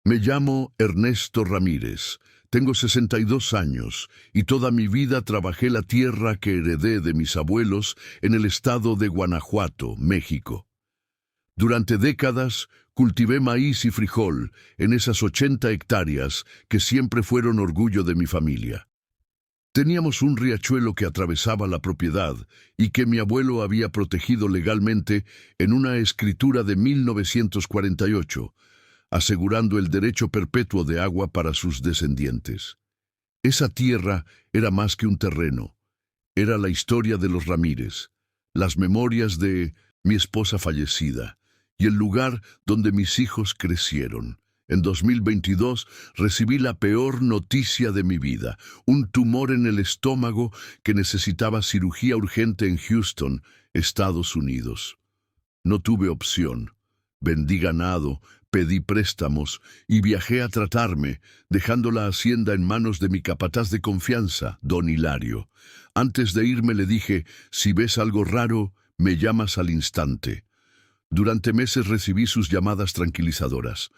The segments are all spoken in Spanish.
Me llamo Ernesto Ramírez. Tengo 62 años y toda mi vida trabajé la tierra que heredé de mis abuelos en el estado de Guanajuato, México. Durante décadas cultivé maíz y frijol en esas 80 hectáreas que siempre fueron orgullo de mi familia. Teníamos un riachuelo que atravesaba la propiedad y que mi abuelo había protegido legalmente en una escritura de 1948, asegurando el derecho perpetuo de agua para sus descendientes. Esa tierra era más que un terreno, era la historia de los Ramírez, las memorias de mi esposa fallecida y el lugar donde mis hijos crecieron. En 2022 recibí la peor noticia de mi vida, un tumor en el estómago que necesitaba cirugía urgente en Houston, Estados Unidos. No tuve opción. Vendí ganado, pedí préstamos y viajé a tratarme, dejando la hacienda en manos de mi capataz de confianza, don Hilario. Antes de irme le dije, si ves algo raro, me llamas al instante. Durante meses recibí sus llamadas tranquilizadoras.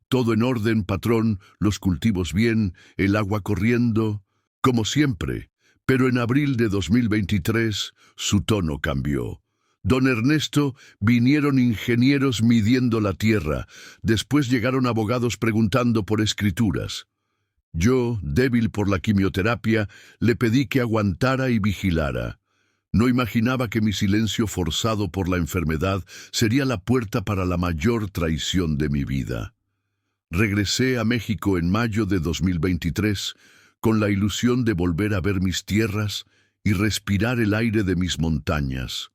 Todo en orden, patrón, los cultivos bien, el agua corriendo, como siempre. Pero en abril de 2023, su tono cambió. Don Ernesto, vinieron ingenieros midiendo la tierra. Después llegaron abogados preguntando por escrituras. Yo, débil por la quimioterapia, le pedí que aguantara y vigilara. No imaginaba que mi silencio forzado por la enfermedad sería la puerta para la mayor traición de mi vida. Regresé a México en mayo de 2023 con la ilusión de volver a ver mis tierras y respirar el aire de mis montañas.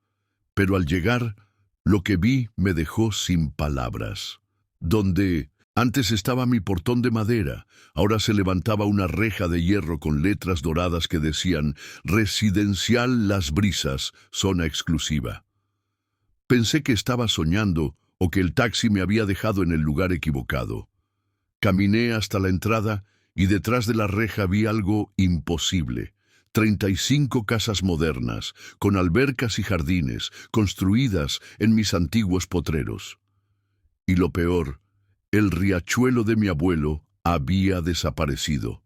Pero al llegar, lo que vi me dejó sin palabras. Donde antes estaba mi portón de madera, ahora se levantaba una reja de hierro con letras doradas que decían Residencial Las Brisas, zona exclusiva. Pensé que estaba soñando o que el taxi me había dejado en el lugar equivocado. Caminé hasta la entrada y detrás de la reja vi algo imposible. 35 casas modernas, con albercas y jardines, construidas en mis antiguos potreros. Y lo peor, el riachuelo de mi abuelo había desaparecido.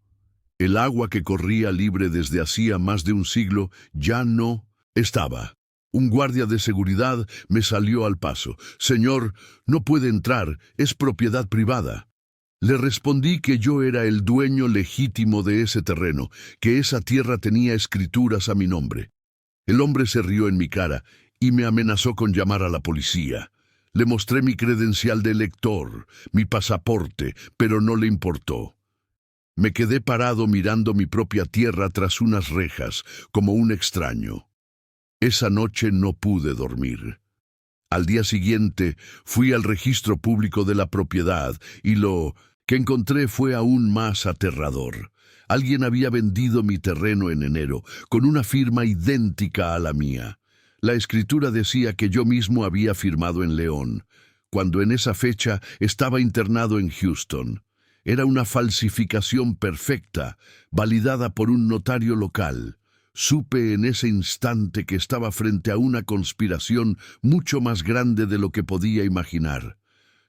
El agua que corría libre desde hacía más de un siglo ya no estaba. Un guardia de seguridad me salió al paso. «Señor, no puede entrar, es propiedad privada». Le respondí que yo era el dueño legítimo de ese terreno, que esa tierra tenía escrituras a mi nombre. El hombre se rió en mi cara y me amenazó con llamar a la policía. Le mostré mi credencial de elector, mi pasaporte, pero no le importó. Me quedé parado mirando mi propia tierra tras unas rejas, como un extraño. Esa noche no pude dormir. Al día siguiente fui al registro público de la propiedad y lo que encontré fue aún más aterrador. Alguien había vendido mi terreno en enero, con una firma idéntica a la mía. La escritura decía que yo mismo había firmado en León, cuando en esa fecha estaba internado en Houston. Era una falsificación perfecta, validada por un notario local. Supe en ese instante que estaba frente a una conspiración mucho más grande de lo que podía imaginar.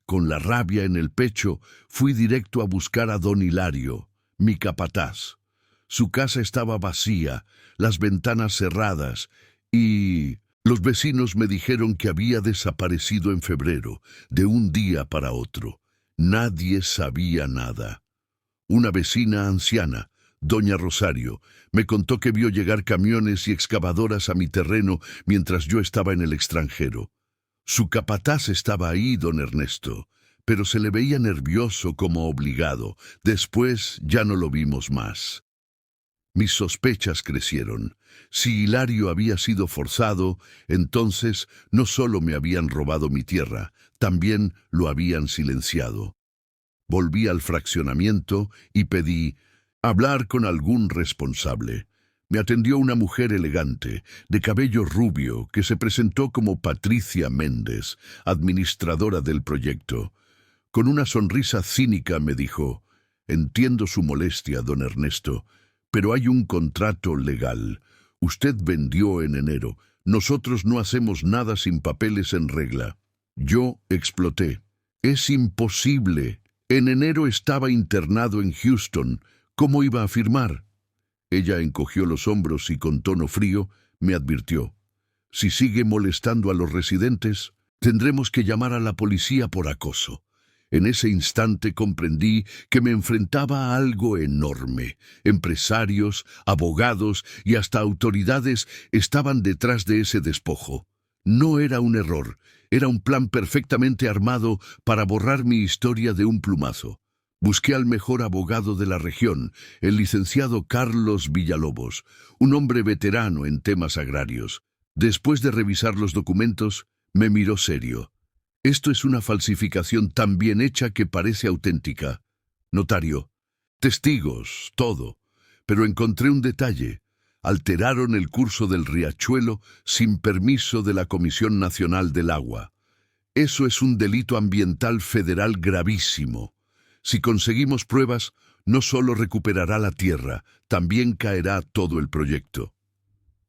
Con la rabia en el pecho, fui directo a buscar a don Hilario, mi capataz. Su casa estaba vacía, las ventanas cerradas, y los vecinos me dijeron que había desaparecido en febrero, de un día para otro. Nadie sabía nada. Una vecina anciana, doña Rosario, me contó que vio llegar camiones y excavadoras a mi terreno mientras yo estaba en el extranjero. Su capataz estaba ahí, don Ernesto, pero se le veía nervioso como obligado. Después ya no lo vimos más. Mis sospechas crecieron. Si Hilario había sido forzado, entonces no solo me habían robado mi tierra, también lo habían silenciado. Volví al fraccionamiento y pedí hablar con algún responsable. Me atendió una mujer elegante, de cabello rubio, que se presentó como Patricia Méndez, administradora del proyecto. Con una sonrisa cínica me dijo, «Entiendo su molestia, don Ernesto, pero hay un contrato legal. Usted vendió en enero. Nosotros no hacemos nada sin papeles en regla». Yo exploté. «Es imposible. En enero estaba internado en Houston. ¿Cómo iba a firmar? Ella encogió los hombros y con tono frío me advirtió: si sigue molestando a los residentes, tendremos que llamar a la policía por acoso. En ese instante comprendí que me enfrentaba a algo enorme. Empresarios, abogados y hasta autoridades estaban detrás de ese despojo. No era un error, era un plan perfectamente armado para borrar mi historia de un plumazo. Busqué al mejor abogado de la región, el licenciado Carlos Villalobos, un hombre veterano en temas agrarios. Después de revisar los documentos, me miró serio. Esto es una falsificación tan bien hecha que parece auténtica. Notario, testigos, todo. Pero encontré un detalle. Alteraron el curso del riachuelo sin permiso de la Comisión Nacional del Agua. Eso es un delito ambiental federal gravísimo. Si conseguimos pruebas, no solo recuperará la tierra, también caerá todo el proyecto.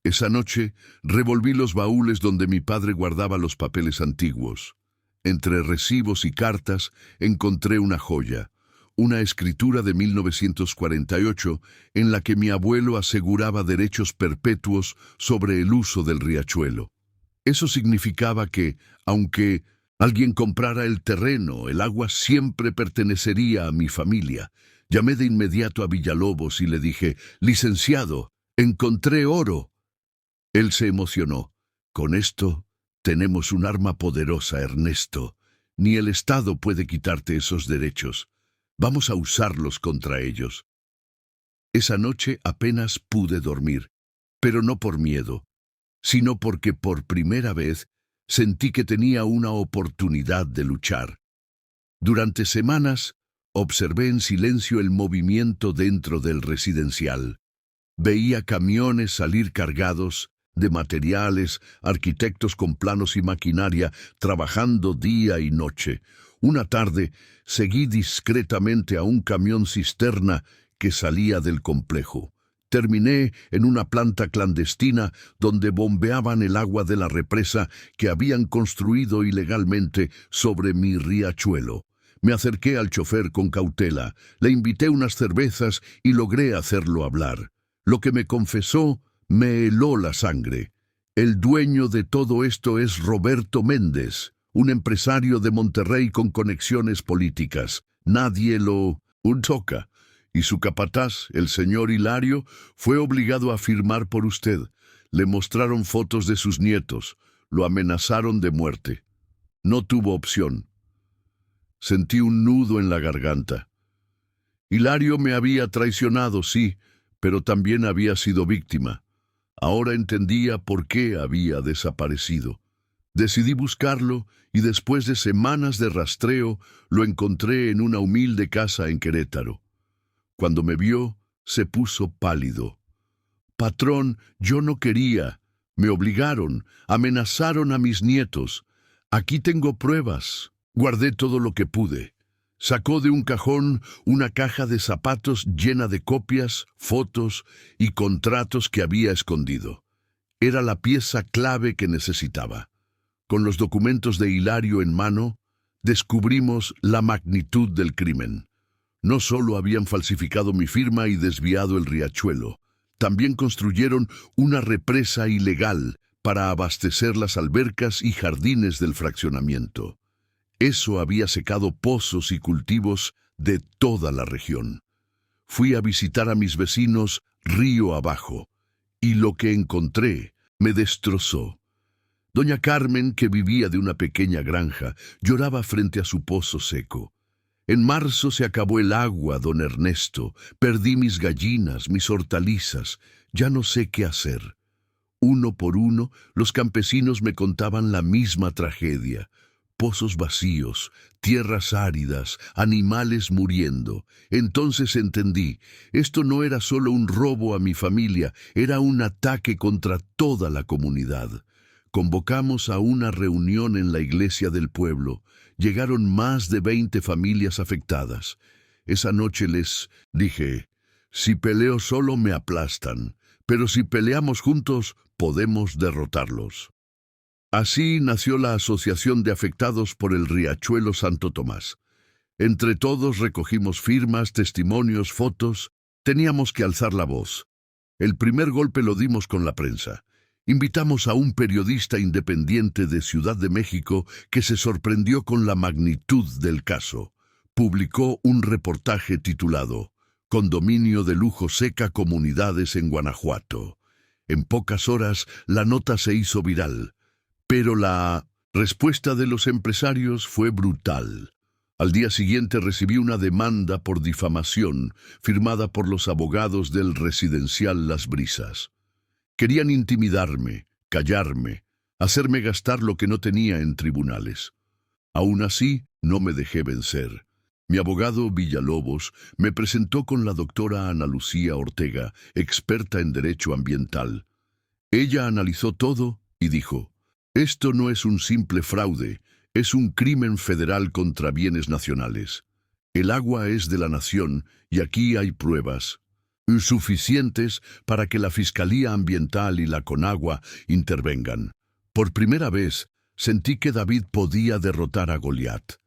Esa noche revolví los baúles donde mi padre guardaba los papeles antiguos. Entre recibos y cartas encontré una joya, una escritura de 1948 en la que mi abuelo aseguraba derechos perpetuos sobre el uso del riachuelo. Eso significaba que, aunque alguien comprara el terreno, el agua siempre pertenecería a mi familia. Llamé de inmediato a Villalobos y le dije: licenciado, encontré oro. Él se emocionó. Con esto tenemos un arma poderosa, Ernesto. Ni el Estado puede quitarte esos derechos. Vamos a usarlos contra ellos. Esa noche apenas pude dormir, pero no por miedo, sino porque por primera vez sentí que tenía una oportunidad de luchar. Durante semanas observé en silencio el movimiento dentro del residencial. Veía camiones salir cargados de materiales, arquitectos con planos y maquinaria trabajando día y noche. Una tarde seguí discretamente a un camión cisterna que salía del complejo. Terminé en una planta clandestina donde bombeaban el agua de la represa que habían construido ilegalmente sobre mi riachuelo. Me acerqué al chofer con cautela, le invité unas cervezas y logré hacerlo hablar. Lo que me confesó me heló la sangre. El dueño de todo esto es Roberto Méndez, un empresario de Monterrey con conexiones políticas. Nadie lo toca. Y su capataz, el señor Hilario, fue obligado a firmar por usted. Le mostraron fotos de sus nietos. Lo amenazaron de muerte. No tuvo opción. Sentí un nudo en la garganta. Hilario me había traicionado, sí, pero también había sido víctima. Ahora entendía por qué había desaparecido. Decidí buscarlo y después de semanas de rastreo lo encontré en una humilde casa en Querétaro. Cuando me vio, se puso pálido. Patrón, yo no quería. Me obligaron, amenazaron a mis nietos. Aquí tengo pruebas. Guardé todo lo que pude. Sacó de un cajón una caja de zapatos llena de copias, fotos y contratos que había escondido. Era la pieza clave que necesitaba. Con los documentos de Hilario en mano, descubrimos la magnitud del crimen. No solo habían falsificado mi firma y desviado el riachuelo, también construyeron una represa ilegal para abastecer las albercas y jardines del fraccionamiento. Eso había secado pozos y cultivos de toda la región. Fui a visitar a mis vecinos río abajo, y lo que encontré me destrozó. Doña Carmen, que vivía de una pequeña granja, lloraba frente a su pozo seco. En marzo se acabó el agua, don Ernesto. Perdí mis gallinas, mis hortalizas. Ya no sé qué hacer. Uno por uno, los campesinos me contaban la misma tragedia. Pozos vacíos, tierras áridas, animales muriendo. Entonces entendí, esto no era solo un robo a mi familia, era un ataque contra toda la comunidad. Convocamos a una reunión en la iglesia del pueblo. Llegaron más de 20 familias afectadas. Esa noche les dije: si peleo solo me aplastan, pero si peleamos juntos podemos derrotarlos. Así nació la Asociación de Afectados por el Riachuelo Santo Tomás. Entre todos recogimos firmas, testimonios, fotos. Teníamos que alzar la voz. El primer golpe lo dimos con la prensa. Invitamos a un periodista independiente de Ciudad de México que se sorprendió con la magnitud del caso. Publicó un reportaje titulado «Condominio de lujo seca comunidades en Guanajuato». En pocas horas la nota se hizo viral, pero la respuesta de los empresarios fue brutal. Al día siguiente recibí una demanda por difamación firmada por los abogados del residencial Las Brisas. Querían intimidarme, callarme, hacerme gastar lo que no tenía en tribunales. Aún así, no me dejé vencer. Mi abogado Villalobos me presentó con la doctora Ana Lucía Ortega, experta en derecho ambiental. Ella analizó todo y dijo: «Esto no es un simple fraude, es un crimen federal contra bienes nacionales. El agua es de la nación y aquí hay pruebas suficientes para que la Fiscalía Ambiental y la Conagua intervengan». Por primera vez sentí que David podía derrotar a Goliat.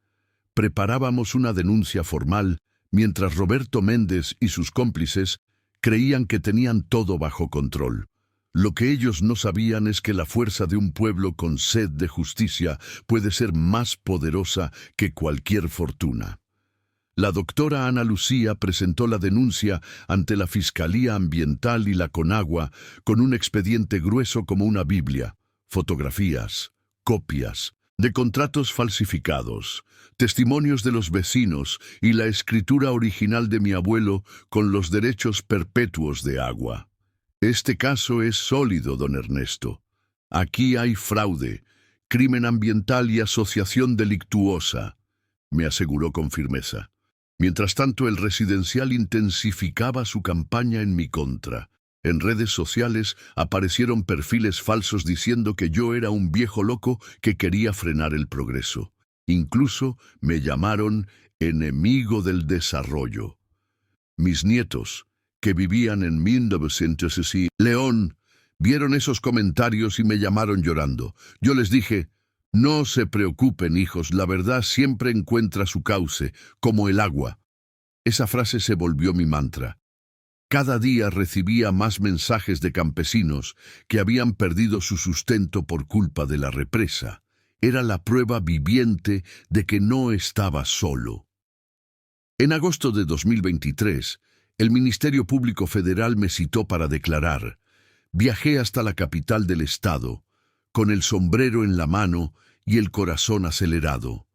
Preparábamos una denuncia formal mientras Roberto Méndez y sus cómplices creían que tenían todo bajo control. Lo que ellos no sabían es que la fuerza de un pueblo con sed de justicia puede ser más poderosa que cualquier fortuna. La doctora Ana Lucía presentó la denuncia ante la Fiscalía Ambiental y la Conagua con un expediente grueso como una Biblia, fotografías, copias de contratos falsificados, testimonios de los vecinos y la escritura original de mi abuelo con los derechos perpetuos de agua. Este caso es sólido, don Ernesto. Aquí hay fraude, crimen ambiental y asociación delictuosa, me aseguró con firmeza. Mientras tanto, el residencial intensificaba su campaña en mi contra. En redes sociales aparecieron perfiles falsos diciendo que yo era un viejo loco que quería frenar el progreso. Incluso me llamaron enemigo del desarrollo. Mis nietos, que vivían en 1900 y León, vieron esos comentarios y me llamaron llorando. Yo les dije: «No se preocupen, hijos, la verdad siempre encuentra su cauce, como el agua». Esa frase se volvió mi mantra. Cada día recibía más mensajes de campesinos que habían perdido su sustento por culpa de la represa. Era la prueba viviente de que no estaba solo. En agosto de 2023, el Ministerio Público Federal me citó para declarar. Viajé hasta la capital del estado, con el sombrero en la mano y el corazón acelerado.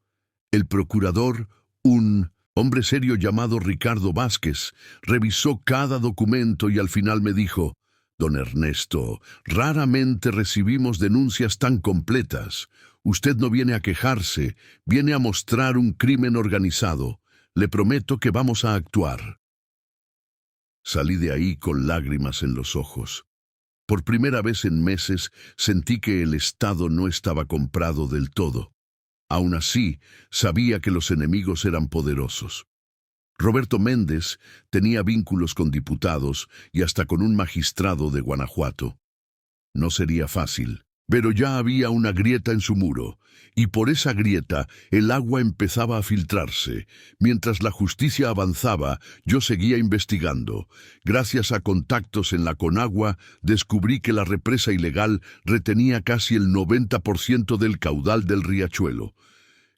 El procurador, un hombre serio llamado Ricardo Vázquez, revisó cada documento y al final me dijo: «Don Ernesto, raramente recibimos denuncias tan completas. Usted no viene a quejarse, viene a mostrar un crimen organizado. Le prometo que vamos a actuar». Salí de ahí con lágrimas en los ojos. Por primera vez en meses sentí que el Estado no estaba comprado del todo. Aún así, sabía que los enemigos eran poderosos. Roberto Méndez tenía vínculos con diputados y hasta con un magistrado de Guanajuato. No sería fácil, pero ya había una grieta en su muro, y por esa grieta el agua empezaba a filtrarse. Mientras la justicia avanzaba, yo seguía investigando. Gracias a contactos en la Conagua, descubrí que la represa ilegal retenía casi el 90% del caudal del riachuelo.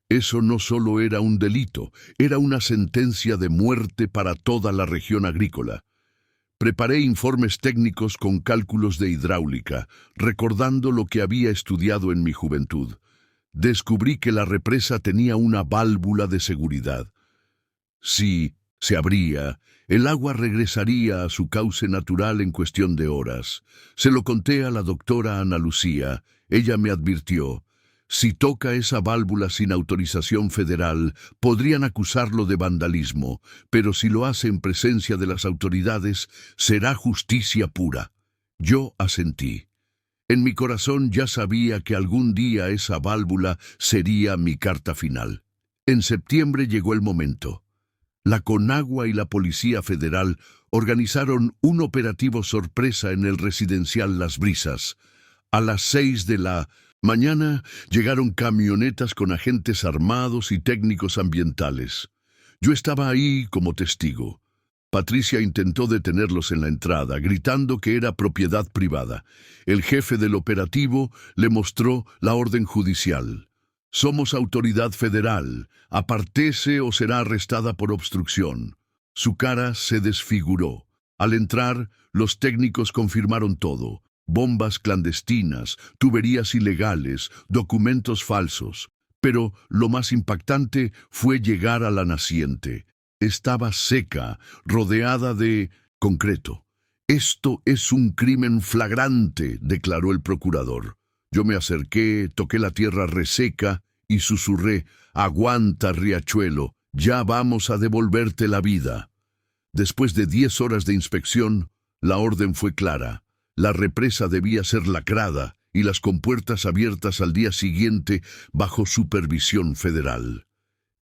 Eso no solo era un delito, era una sentencia de muerte para toda la región agrícola. Preparé informes técnicos con cálculos de hidráulica, recordando lo que había estudiado en mi juventud. Descubrí que la represa tenía una válvula de seguridad. Si se abría, el agua regresaría a su cauce natural en cuestión de horas. Se lo conté a la doctora Ana Lucía. Ella me advirtió: si toca esa válvula sin autorización federal, podrían acusarlo de vandalismo, pero si lo hace en presencia de las autoridades, será justicia pura. Yo asentí. En mi corazón ya sabía que algún día esa válvula sería mi carta final. En septiembre llegó el momento. La Conagua y la Policía Federal organizaron un operativo sorpresa en el residencial Las Brisas. A las 6 de la mañana llegaron camionetas con agentes armados y técnicos ambientales. Yo estaba ahí como testigo. Patricia intentó detenerlos en la entrada, gritando que era propiedad privada. El jefe del operativo le mostró la orden judicial. Somos autoridad federal. Apártese o será arrestada por obstrucción. Su cara se desfiguró. Al entrar, los técnicos confirmaron todo. Bombas clandestinas, tuberías ilegales, documentos falsos. Pero lo más impactante fue llegar a la naciente. Estaba seca, rodeada de concreto. Esto es un crimen flagrante, declaró el procurador. Yo me acerqué, toqué la tierra reseca y susurré, aguanta, riachuelo, ya vamos a devolverte la vida. Después de 10 horas de inspección, la orden fue clara. La represa debía ser lacrada y las compuertas abiertas al día siguiente bajo supervisión federal.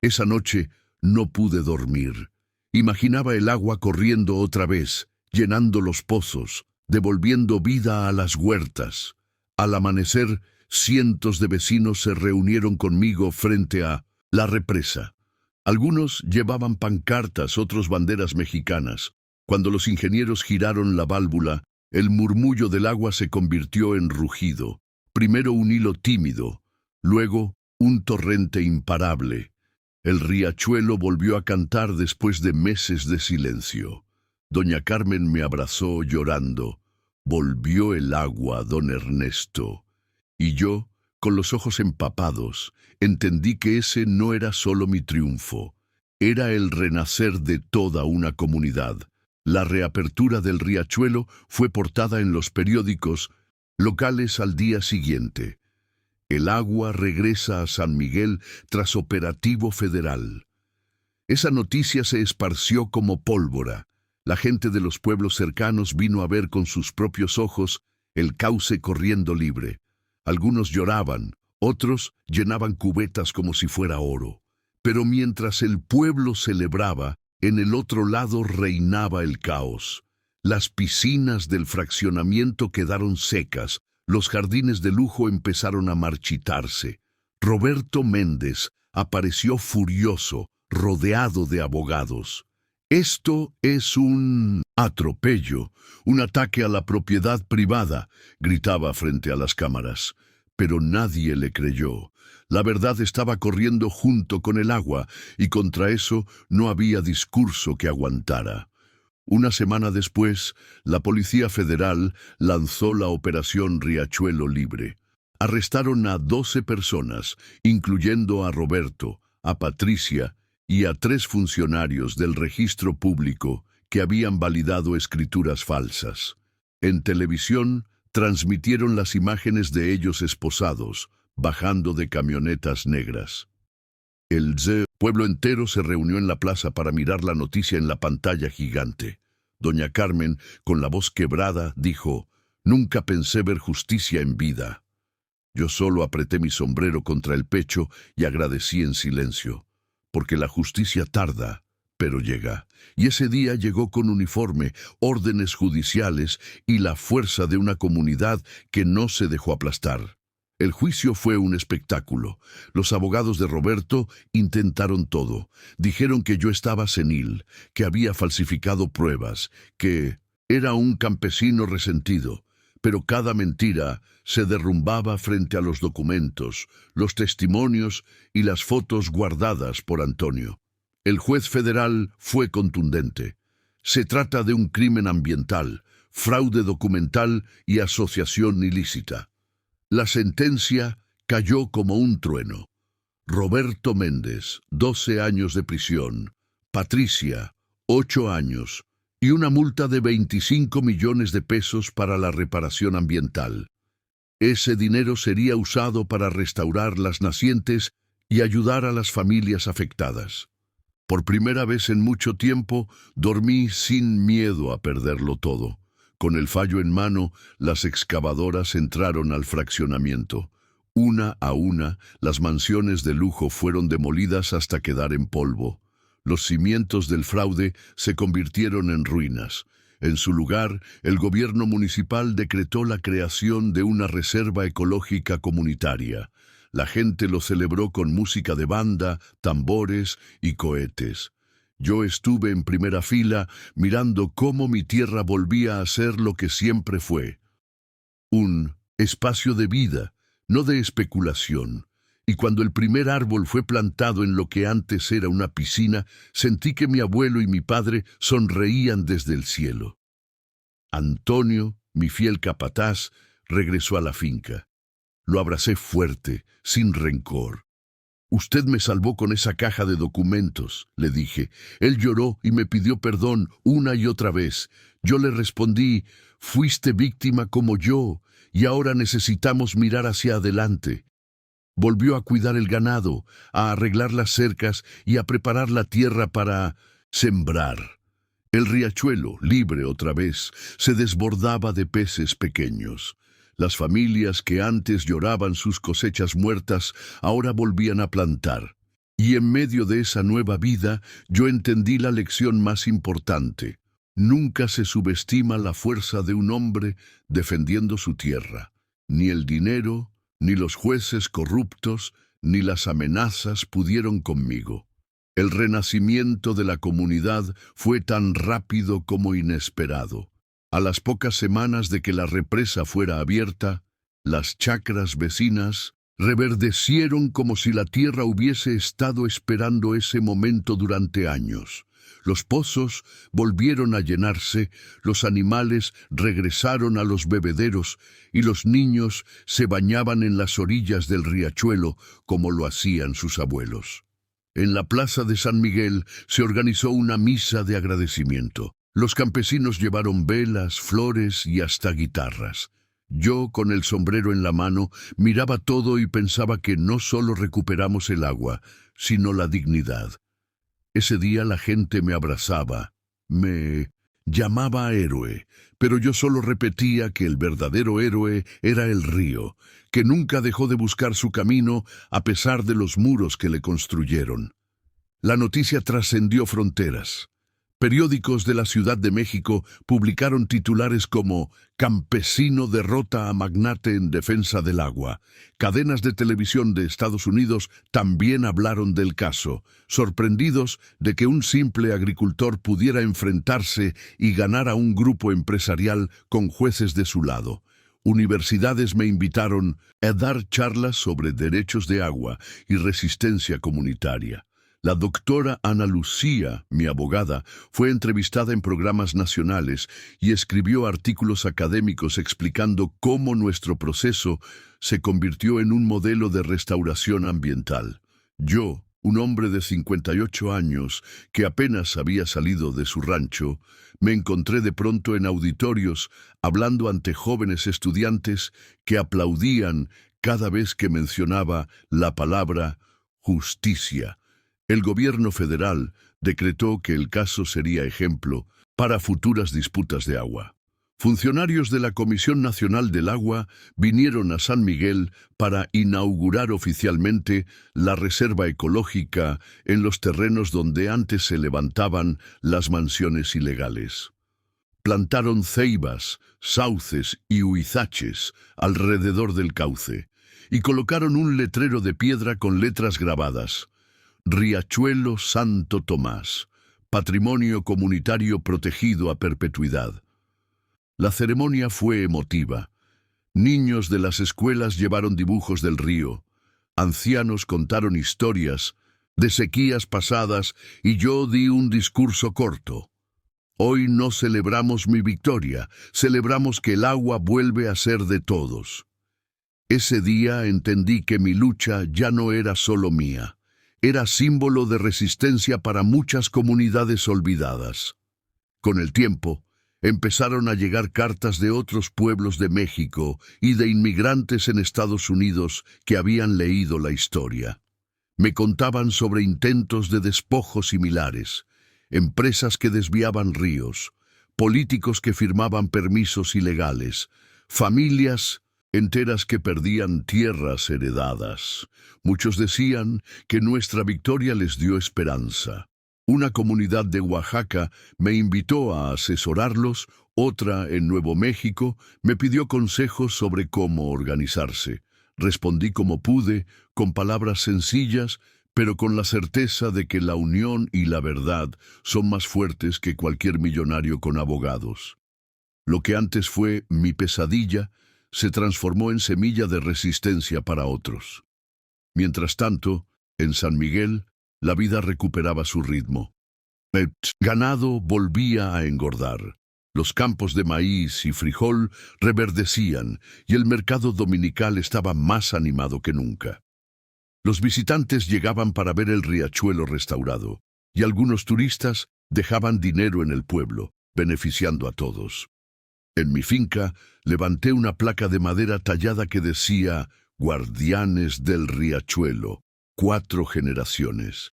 Esa noche no pude dormir. Imaginaba el agua corriendo otra vez, llenando los pozos, devolviendo vida a las huertas. Al amanecer, cientos de vecinos se reunieron conmigo frente a la represa. Algunos llevaban pancartas, otros banderas mexicanas. Cuando los ingenieros giraron la válvula, el murmullo del agua se convirtió en rugido. Primero un hilo tímido, luego un torrente imparable. El riachuelo volvió a cantar después de meses de silencio. Doña Carmen me abrazó llorando. Volvió el agua, don Ernesto. Y yo, con los ojos empapados, entendí que ese no era solo mi triunfo. Era el renacer de toda una comunidad. La reapertura del riachuelo fue portada en los periódicos locales al día siguiente. El agua regresa a San Miguel tras operativo federal. Esa noticia se esparció como pólvora. La gente de los pueblos cercanos vino a ver con sus propios ojos el cauce corriendo libre. Algunos lloraban, otros llenaban cubetas como si fuera oro. Pero mientras el pueblo celebraba, en el otro lado reinaba el caos. Las piscinas del fraccionamiento quedaron secas. Los jardines de lujo empezaron a marchitarse. Roberto Méndez apareció furioso, rodeado de abogados. Esto es un atropello, un ataque a la propiedad privada, gritaba frente a las cámaras. Pero nadie le creyó. La verdad estaba corriendo junto con el agua, y contra eso no había discurso que aguantara. Una semana después, la Policía Federal lanzó la Operación Riachuelo Libre. Arrestaron a 12 personas, incluyendo a Roberto, a Patricia y a 3 funcionarios del registro público que habían validado escrituras falsas. En televisión, transmitieron las imágenes de ellos esposados, bajando de camionetas negras. El pueblo entero se reunió en la plaza para mirar la noticia en la pantalla gigante. Doña Carmen, con la voz quebrada, dijo, «Nunca pensé ver justicia en vida». Yo solo apreté mi sombrero contra el pecho y agradecí en silencio, porque la justicia tarda, pero llega. Y ese día llegó con uniforme, órdenes judiciales y la fuerza de una comunidad que no se dejó aplastar. El juicio fue un espectáculo. Los abogados de Roberto intentaron todo. Dijeron que yo estaba senil, que había falsificado pruebas, que era un campesino resentido. Pero cada mentira se derrumbaba frente a los documentos, los testimonios y las fotos guardadas por Antonio. El juez federal fue contundente. Se trata de un crimen ambiental, fraude documental y asociación ilícita. La sentencia cayó como un trueno. Roberto Méndez, 12 años de prisión. Patricia, 8 años. Y una multa de 25 millones de pesos para la reparación ambiental. Ese dinero sería usado para restaurar las nacientes y ayudar a las familias afectadas. Por primera vez en mucho tiempo, dormí sin miedo a perderlo todo. Con el fallo en mano, las excavadoras entraron al fraccionamiento. Una a una, las mansiones de lujo fueron demolidas hasta quedar en polvo. Los cimientos del fraude se convirtieron en ruinas. En su lugar, el gobierno municipal decretó la creación de una reserva ecológica comunitaria. La gente lo celebró con música de banda, tambores y cohetes. Yo estuve en primera fila mirando cómo mi tierra volvía a ser lo que siempre fue. Un espacio de vida, no de especulación. Y cuando el primer árbol fue plantado en lo que antes era una piscina, sentí que mi abuelo y mi padre sonreían desde el cielo. Antonio, mi fiel capataz, regresó a la finca. Lo abracé fuerte, sin rencor. «Usted me salvó con esa caja de documentos», le dije. Él lloró y me pidió perdón una y otra vez. Yo le respondí: «Fuiste víctima como yo, y ahora necesitamos mirar hacia adelante». Volvió a cuidar el ganado, a arreglar las cercas y a preparar la tierra para sembrar. El riachuelo, libre otra vez, se desbordaba de peces pequeños. Las familias que antes lloraban sus cosechas muertas, ahora volvían a plantar. Y en medio de esa nueva vida, yo entendí la lección más importante. Nunca se subestima la fuerza de un hombre defendiendo su tierra. Ni el dinero, ni los jueces corruptos, ni las amenazas pudieron conmigo. El renacimiento de la comunidad fue tan rápido como inesperado. A las pocas semanas de que la represa fuera abierta, las chacras vecinas reverdecieron como si la tierra hubiese estado esperando ese momento durante años. Los pozos volvieron a llenarse, los animales regresaron a los bebederos y los niños se bañaban en las orillas del riachuelo como lo hacían sus abuelos. En la plaza de San Miguel se organizó una misa de agradecimiento. Los campesinos llevaron velas, flores y hasta guitarras. Yo, con el sombrero en la mano, miraba todo y pensaba que no solo recuperamos el agua, sino la dignidad. Ese día la gente me abrazaba, me llamaba héroe, pero yo solo repetía que el verdadero héroe era el río, que nunca dejó de buscar su camino a pesar de los muros que le construyeron. La noticia trascendió fronteras. Periódicos de la Ciudad de México publicaron titulares como «Campesino derrota a magnate en defensa del agua». Cadenas de televisión de Estados Unidos también hablaron del caso, sorprendidos de que un simple agricultor pudiera enfrentarse y ganar a un grupo empresarial con jueces de su lado. Universidades me invitaron a dar charlas sobre derechos de agua y resistencia comunitaria. La doctora Ana Lucía, mi abogada, fue entrevistada en programas nacionales y escribió artículos académicos explicando cómo nuestro proceso se convirtió en un modelo de restauración ambiental. Yo, un hombre de 58 años que apenas había salido de su rancho, me encontré de pronto en auditorios hablando ante jóvenes estudiantes que aplaudían cada vez que mencionaba la palabra justicia. El gobierno federal decretó que el caso sería ejemplo para futuras disputas de agua. Funcionarios de la Comisión Nacional del Agua vinieron a San Miguel para inaugurar oficialmente la reserva ecológica en los terrenos donde antes se levantaban las mansiones ilegales. Plantaron ceibas, sauces y huizaches alrededor del cauce y colocaron un letrero de piedra con letras grabadas: Riachuelo Santo Tomás, patrimonio comunitario protegido a perpetuidad. La ceremonia fue emotiva. Niños de las escuelas llevaron dibujos del río, ancianos contaron historias de sequías pasadas y yo di un discurso corto. Hoy no celebramos mi victoria, celebramos que el agua vuelve a ser de todos. Ese día entendí que mi lucha ya no era solo mía. Era símbolo de resistencia para muchas comunidades olvidadas. Con el tiempo, empezaron a llegar cartas de otros pueblos de México y de inmigrantes en Estados Unidos que habían leído la historia. Me contaban sobre intentos de despojo similares, empresas que desviaban ríos, políticos que firmaban permisos ilegales, familias enteras que perdían tierras heredadas. Muchos decían que nuestra victoria les dio esperanza. Una comunidad de Oaxaca me invitó a asesorarlos, otra en Nuevo México me pidió consejos sobre cómo organizarse. Respondí como pude, con palabras sencillas, pero con la certeza de que la unión y la verdad son más fuertes que cualquier millonario con abogados. Lo que antes fue mi pesadilla se transformó en semilla de resistencia para otros. Mientras tanto, en San Miguel, la vida recuperaba su ritmo. El ganado volvía a engordar. Los campos de maíz y frijol reverdecían y el mercado dominical estaba más animado que nunca. Los visitantes llegaban para ver el riachuelo restaurado y algunos turistas dejaban dinero en el pueblo, beneficiando a todos. En mi finca levanté una placa de madera tallada que decía «Guardianes del Riachuelo, 4 generaciones».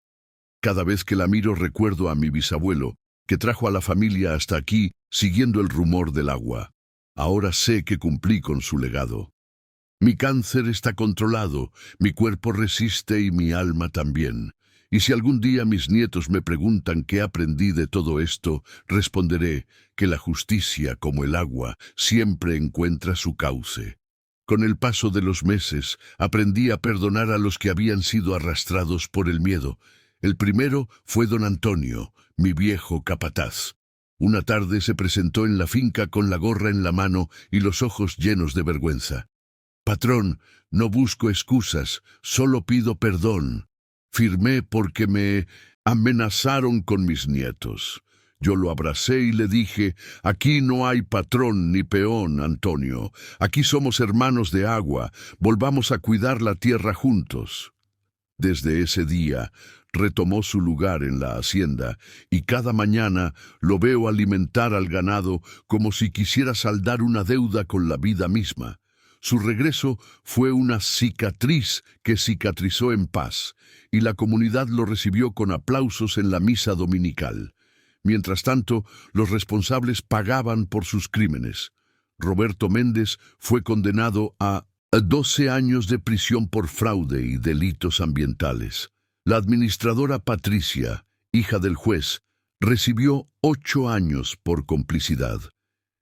Cada vez que la miro recuerdo a mi bisabuelo, que trajo a la familia hasta aquí siguiendo el rumor del agua. Ahora sé que cumplí con su legado. Mi cáncer está controlado, mi cuerpo resiste y mi alma también. Y si algún día mis nietos me preguntan qué aprendí de todo esto, responderé que la justicia, como el agua, siempre encuentra su cauce. Con el paso de los meses, aprendí a perdonar a los que habían sido arrastrados por el miedo. El primero fue don Antonio, mi viejo capataz. Una tarde se presentó en la finca con la gorra en la mano y los ojos llenos de vergüenza. «Patrón, no busco excusas, solo pido perdón. Firmé porque me amenazaron con mis nietos». Yo lo abracé y le dije, «Aquí no hay patrón ni peón, Antonio. Aquí somos hermanos de agua. Volvamos a cuidar la tierra juntos». Desde ese día, retomó su lugar en la hacienda y cada mañana lo veo alimentar al ganado como si quisiera saldar una deuda con la vida misma. Su regreso fue una cicatriz que cicatrizó en paz, y la comunidad lo recibió con aplausos en la misa dominical. Mientras tanto, los responsables pagaban por sus crímenes. Roberto Méndez fue condenado a 12 años de prisión por fraude y delitos ambientales. La administradora Patricia, hija del juez, recibió 8 años por complicidad.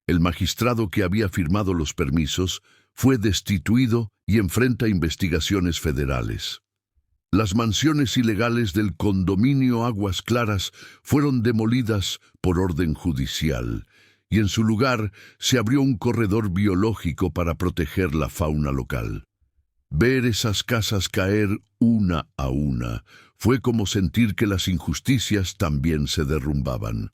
El magistrado que había firmado los permisos fue destituido y enfrenta investigaciones federales. Las mansiones ilegales del condominio Aguas Claras fueron demolidas por orden judicial, y en su lugar se abrió un corredor biológico para proteger la fauna local. Ver esas casas caer una a una fue como sentir que las injusticias también se derrumbaban.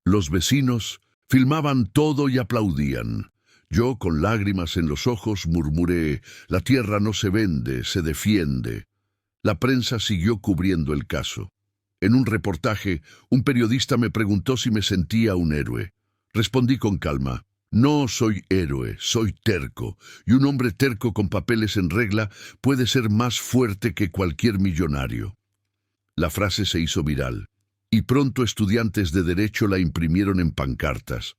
Los vecinos filmaban todo y aplaudían. Yo, con lágrimas en los ojos, murmuré, «La tierra no se vende, se defiende». La prensa siguió cubriendo el caso. En un reportaje, un periodista me preguntó si me sentía un héroe. Respondí con calma, «No soy héroe, soy terco, y un hombre terco con papeles en regla puede ser más fuerte que cualquier millonario». La frase se hizo viral, y pronto estudiantes de Derecho la imprimieron en pancartas.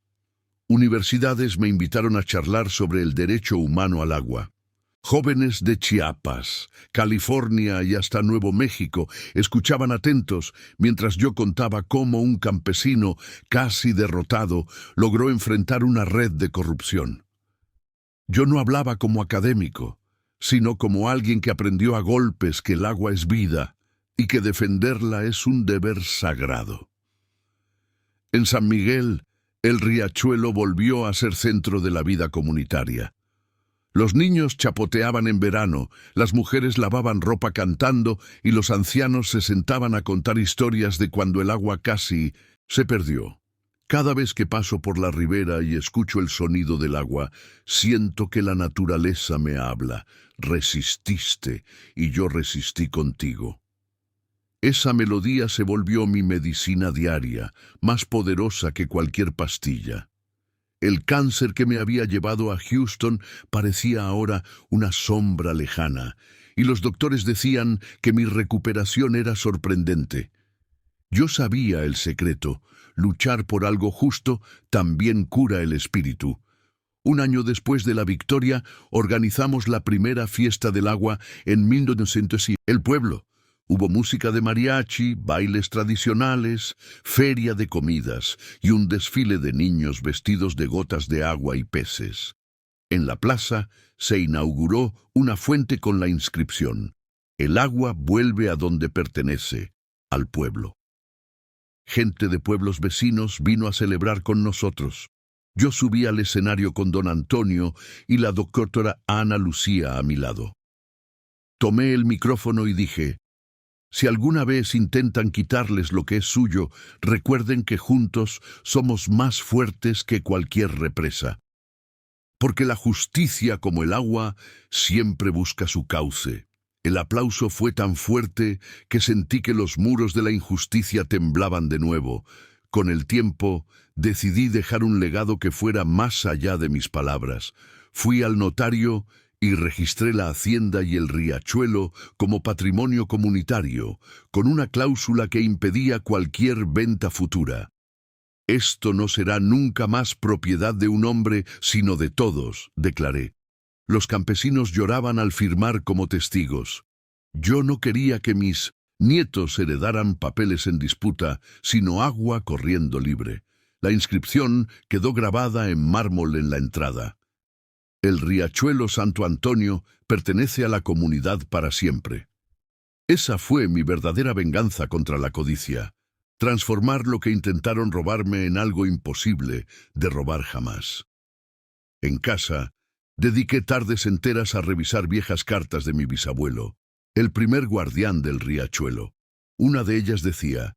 Universidades me invitaron a charlar sobre el derecho humano al agua. Jóvenes de Chiapas, California y hasta Nuevo México escuchaban atentos mientras yo contaba cómo un campesino, casi derrotado, logró enfrentar una red de corrupción. Yo no hablaba como académico, sino como alguien que aprendió a golpes que el agua es vida y que defenderla es un deber sagrado. En San Miguel, el riachuelo volvió a ser centro de la vida comunitaria. Los niños chapoteaban en verano, las mujeres lavaban ropa cantando y los ancianos se sentaban a contar historias de cuando el agua casi se perdió. Cada vez que paso por la ribera y escucho el sonido del agua, siento que la naturaleza me habla. Resististe y yo resistí contigo. Esa melodía se volvió mi medicina diaria, más poderosa que cualquier pastilla. El cáncer que me había llevado a Houston parecía ahora una sombra lejana, y los doctores decían que mi recuperación era sorprendente. Yo sabía el secreto: luchar por algo justo también cura el espíritu. Un año después de la victoria, organizamos la primera fiesta del agua en 1900. El pueblo. Hubo música de mariachi, bailes tradicionales, feria de comidas y un desfile de niños vestidos de gotas de agua y peces. En la plaza se inauguró una fuente con la inscripción: El agua vuelve a donde pertenece, al pueblo. Gente de pueblos vecinos vino a celebrar con nosotros. Yo subí al escenario con don Antonio y la doctora Ana Lucía a mi lado. Tomé el micrófono y dije: si alguna vez intentan quitarles lo que es suyo, recuerden que juntos somos más fuertes que cualquier represa. Porque la justicia, como el agua, siempre busca su cauce. El aplauso fue tan fuerte que sentí que los muros de la injusticia temblaban de nuevo. Con el tiempo, decidí dejar un legado que fuera más allá de mis palabras. Fui al notario y registré la hacienda y el riachuelo como patrimonio comunitario, con una cláusula que impedía cualquier venta futura. Esto no será nunca más propiedad de un hombre, sino de todos, declaré. Los campesinos lloraban al firmar como testigos. Yo no quería que mis nietos heredaran papeles en disputa, sino agua corriendo libre. La inscripción quedó grabada en mármol en la entrada. El riachuelo Santo Antonio pertenece a la comunidad para siempre. Esa fue mi verdadera venganza contra la codicia. Transformar lo que intentaron robarme en algo imposible de robar jamás. En casa, dediqué tardes enteras a revisar viejas cartas de mi bisabuelo, el primer guardián del riachuelo. Una de ellas decía: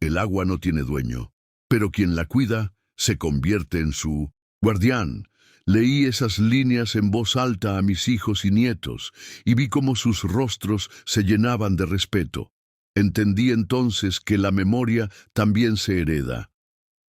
el agua no tiene dueño, pero quien la cuida se convierte en su guardián. Leí esas líneas en voz alta a mis hijos y nietos y vi cómo sus rostros se llenaban de respeto. Entendí entonces que la memoria también se hereda.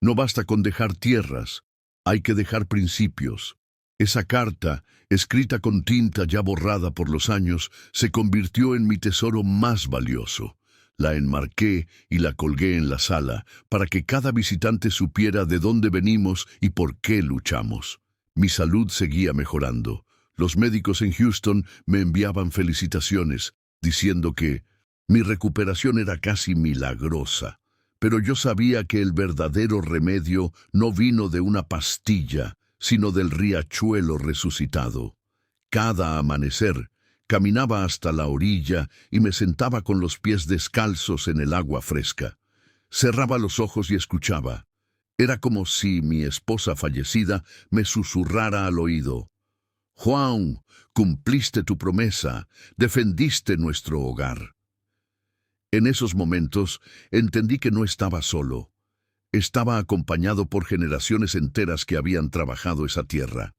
No basta con dejar tierras, hay que dejar principios. Esa carta, escrita con tinta ya borrada por los años, se convirtió en mi tesoro más valioso. La enmarqué y la colgué en la sala para que cada visitante supiera de dónde venimos y por qué luchamos. Mi salud seguía mejorando. Los médicos en Houston me enviaban felicitaciones, diciendo que mi recuperación era casi milagrosa. Pero yo sabía que el verdadero remedio no vino de una pastilla, sino del riachuelo resucitado. Cada amanecer, caminaba hasta la orilla y me sentaba con los pies descalzos en el agua fresca. Cerraba los ojos y escuchaba. Era como si mi esposa fallecida me susurrara al oído: Juan, cumpliste tu promesa, defendiste nuestro hogar. En esos momentos entendí que no estaba solo. Estaba acompañado por generaciones enteras que habían trabajado esa tierra.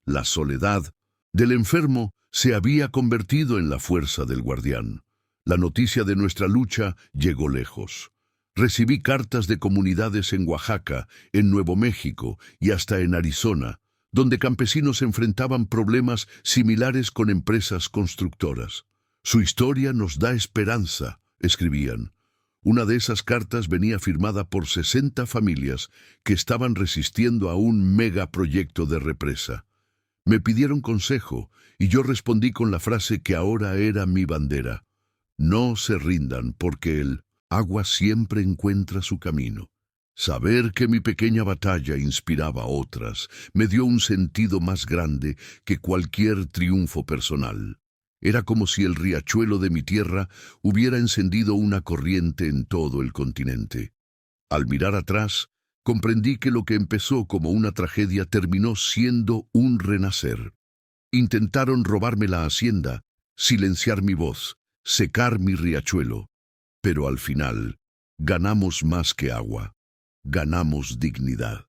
La soledad del enfermo se había convertido en la fuerza del guardián. La noticia de nuestra lucha llegó lejos. Recibí cartas de comunidades en Oaxaca, en Nuevo México y hasta en Arizona, donde campesinos enfrentaban problemas similares con empresas constructoras. Su historia nos da esperanza, escribían. Una de esas cartas venía firmada por 60 familias que estaban resistiendo a un megaproyecto de represa. Me pidieron consejo y yo respondí con la frase que ahora era mi bandera: no se rindan, porque el agua siempre encuentra su camino. Saber que mi pequeña batalla inspiraba a otras me dio un sentido más grande que cualquier triunfo personal. Era como si el riachuelo de mi tierra hubiera encendido una corriente en todo el continente. Al mirar atrás, comprendí que lo que empezó como una tragedia terminó siendo un renacer. Intentaron robarme la hacienda, silenciar mi voz, secar mi riachuelo. Pero al final, ganamos más que agua. Ganamos dignidad.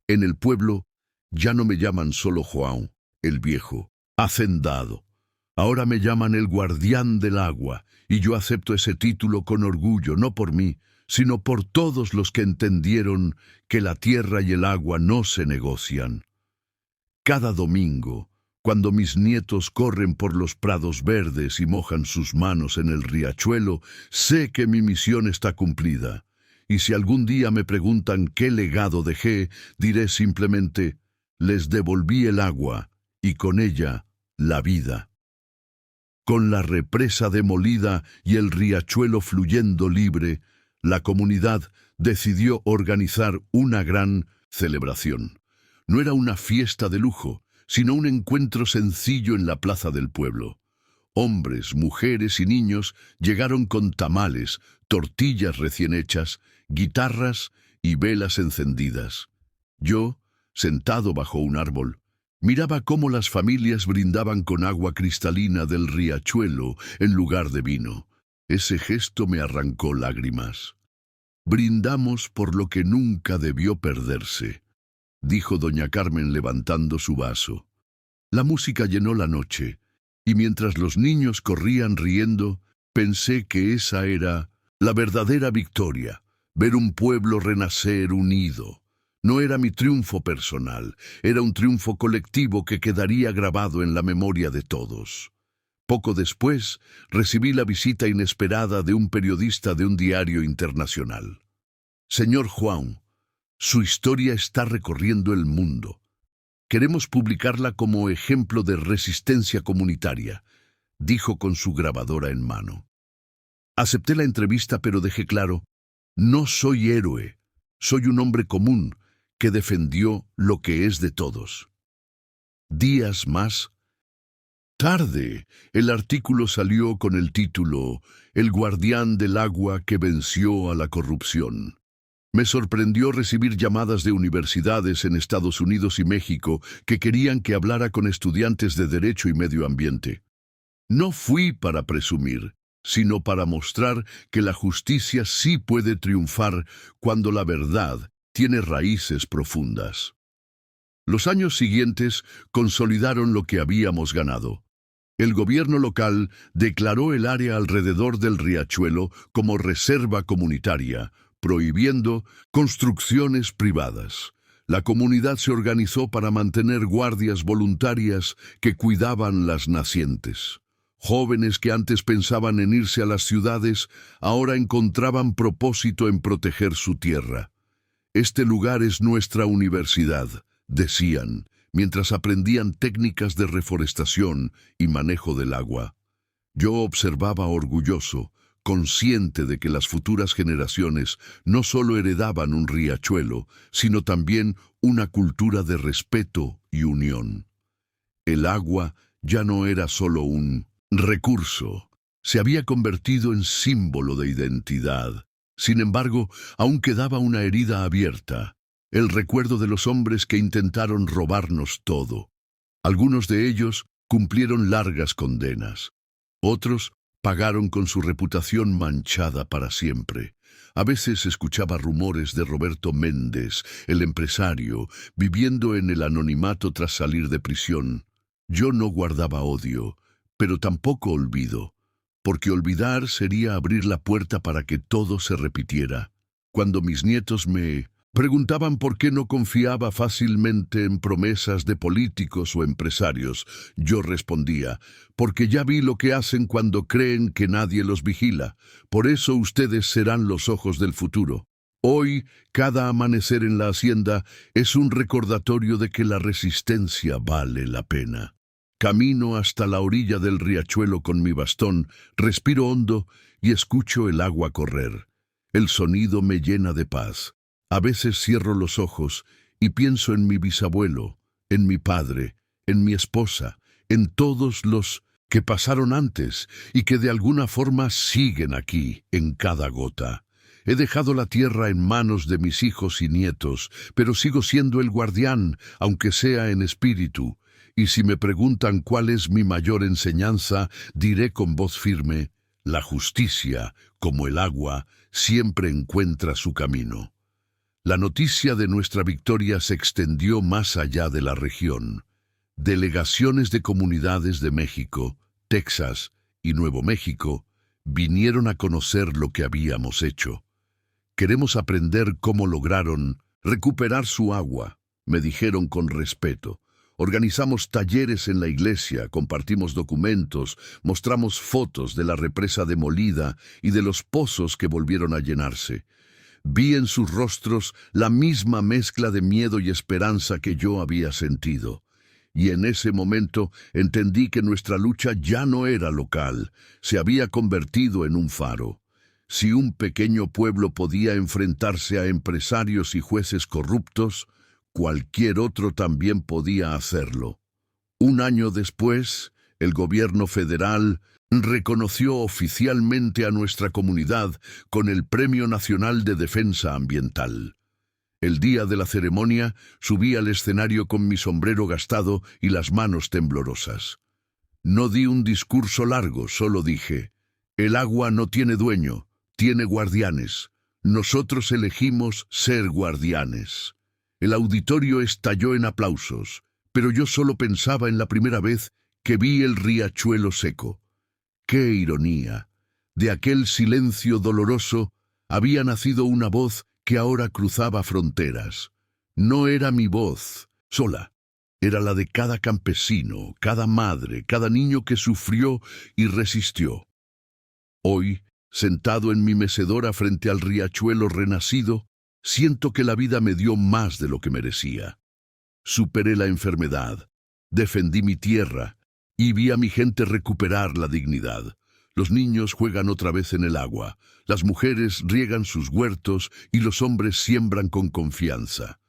En el pueblo, ya no me llaman solo Juan, el viejo, hacendado. Ahora me llaman el guardián del agua, y yo acepto ese título con orgullo, no por mí, sino por todos los que entendieron que la tierra y el agua no se negocian. Cada domingo, cuando mis nietos corren por los prados verdes y mojan sus manos en el riachuelo, sé que mi misión está cumplida. Y si algún día me preguntan qué legado dejé, diré simplemente: les devolví el agua y con ella la vida. Con la represa demolida y el riachuelo fluyendo libre, la comunidad decidió organizar una gran celebración. No era una fiesta de lujo, sino un encuentro sencillo en la plaza del pueblo. Hombres, mujeres y niños llegaron con tamales, tortillas recién hechas, guitarras y velas encendidas. Yo, sentado bajo un árbol, miraba cómo las familias brindaban con agua cristalina del riachuelo en lugar de vino. Ese gesto me arrancó lágrimas. «Brindamos por lo que nunca debió perderse», dijo doña Carmen levantando su vaso. La música llenó la noche, y mientras los niños corrían riendo, pensé que esa era la verdadera victoria, ver un pueblo renacer unido. No era mi triunfo personal, era un triunfo colectivo que quedaría grabado en la memoria de todos. Poco después, recibí la visita inesperada de un periodista de un diario internacional. «Señor Juan, su historia está recorriendo el mundo. Queremos publicarla como ejemplo de resistencia comunitaria», dijo con su grabadora en mano. Acepté la entrevista, pero dejé claro, no soy héroe, soy un hombre común que defendió lo que es de todos. Días más tarde, el artículo salió con el título «El guardián del agua que venció a la corrupción». Me sorprendió recibir llamadas de universidades en Estados Unidos y México que querían que hablara con estudiantes de Derecho y Medio Ambiente. No fui para presumir, sino para mostrar que la justicia sí puede triunfar cuando la verdad tiene raíces profundas. Los años siguientes consolidaron lo que habíamos ganado. El gobierno local declaró el área alrededor del riachuelo como reserva comunitaria, prohibiendo construcciones privadas. La comunidad se organizó para mantener guardias voluntarias que cuidaban las nacientes. Jóvenes que antes pensaban en irse a las ciudades, ahora encontraban propósito en proteger su tierra. «Este lugar es nuestra universidad», decían, mientras aprendían técnicas de reforestación y manejo del agua. Yo observaba orgulloso, consciente de que las futuras generaciones no solo heredaban un riachuelo, sino también una cultura de respeto y unión. El agua ya no era solo un recurso, se había convertido en símbolo de identidad. Sin embargo, aún quedaba una herida abierta, el recuerdo de los hombres que intentaron robarnos todo. Algunos de ellos cumplieron largas condenas. Otros pagaron con su reputación manchada para siempre. A veces escuchaba rumores de Roberto Méndez, el empresario, viviendo en el anonimato tras salir de prisión. Yo no guardaba odio, pero tampoco olvido, porque olvidar sería abrir la puerta para que todo se repitiera. Cuando mis nietos me preguntaban por qué no confiaba fácilmente en promesas de políticos o empresarios, yo respondía, porque ya vi lo que hacen cuando creen que nadie los vigila. Por eso ustedes serán los ojos del futuro. Hoy, cada amanecer en la hacienda es un recordatorio de que la resistencia vale la pena. Camino hasta la orilla del riachuelo con mi bastón, respiro hondo y escucho el agua correr. El sonido me llena de paz. A veces cierro los ojos y pienso en mi bisabuelo, en mi padre, en mi esposa, en todos los que pasaron antes y que de alguna forma siguen aquí, en cada gota. He dejado la tierra en manos de mis hijos y nietos, pero sigo siendo el guardián, aunque sea en espíritu. Y si me preguntan cuál es mi mayor enseñanza, diré con voz firme, la justicia, como el agua, siempre encuentra su camino. La noticia de nuestra victoria se extendió más allá de la región. Delegaciones de comunidades de México, Texas y Nuevo México vinieron a conocer lo que habíamos hecho. Queremos aprender cómo lograron recuperar su agua, me dijeron con respeto. Organizamos talleres en la iglesia, compartimos documentos, mostramos fotos de la represa demolida y de los pozos que volvieron a llenarse. Vi en sus rostros la misma mezcla de miedo y esperanza que yo había sentido. Y en ese momento entendí que nuestra lucha ya no era local, se había convertido en un faro. Si un pequeño pueblo podía enfrentarse a empresarios y jueces corruptos, cualquier otro también podía hacerlo. Un año después, El gobierno federal reconoció oficialmente a nuestra comunidad con el Premio Nacional de Defensa Ambiental. El día de la ceremonia subí al escenario con mi sombrero gastado y las manos temblorosas. No di un discurso largo, solo dije: el agua no tiene dueño, tiene guardianes. Nosotros elegimos ser guardianes. El auditorio estalló en aplausos, pero yo solo pensaba en la primera vez que vi el riachuelo seco. ¡Qué ironía! De aquel silencio doloroso había nacido una voz que ahora cruzaba fronteras. No era mi voz sola, era la de cada campesino, cada madre, cada niño que sufrió y resistió. Hoy, sentado en mi mecedora frente al riachuelo renacido, siento que la vida me dio más de lo que merecía. Superé la enfermedad, defendí mi tierra y vi a mi gente recuperar la dignidad. Los niños juegan otra vez en el agua, las mujeres riegan sus huertos y los hombres siembran con confianza.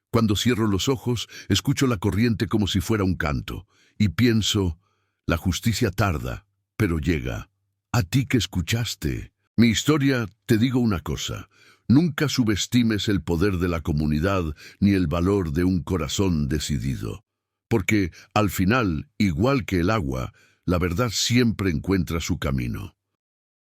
Cuando cierro los ojos, escucho la corriente como si fuera un canto, y pienso: la justicia tarda, pero llega. A ti que escuchaste mi historia, te digo una cosa: nunca subestimes el poder de la comunidad ni el valor de un corazón decidido. Porque, al final, igual que el agua, la verdad siempre encuentra su camino.